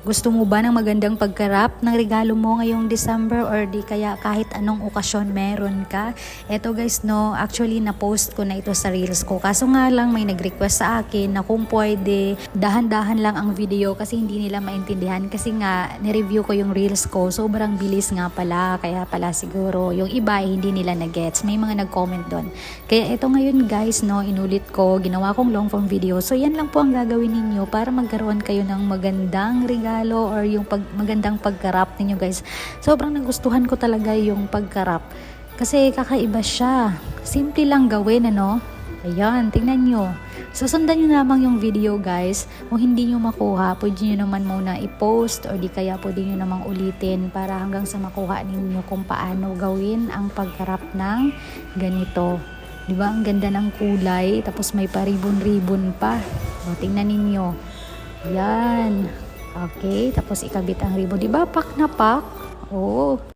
Gusto mo ba ng magandang pagkarap ng regalo mo ngayong December or di kaya kahit anong okasyon meron ka? Eto guys no, actually na-post ko na ito sa reels ko. Kaso nga lang may nag-request sa akin na kung pwede, dahan-dahan lang ang video kasi hindi nila maintindihan. Kasi nga, nireview ko yung reels ko, sobrang bilis nga pala. Kaya pala siguro yung iba hindi nila na-gets. May mga nag-comment doon. Kaya ito ngayon guys no, inulit ko, ginawa kong long form video. So yan lang po ang gagawin ninyo para magkaroon kayo ng magandang regalo or yung magandang pagkarap ninyo guys. Sobrang nagustuhan ko talaga yung pagkarap kasi kakaiba siya. Simple lang gawin ano. Ayan, tingnan nyo. Susundan nyo lamang yung video guys. Kung hindi nyo makuha, pwede nyo naman muna i-post or di kaya pwede nyo namang ulitin para hanggang sa makuha ninyo kung paano gawin ang pagkarap ng ganito. Diba? Ang ganda ng kulay. Tapos may paribon-ribon pa. O, tingnan ninyo. Yan. Okay. Tapos ikabit ang ribbon. Diba? Pak na pak. Oo.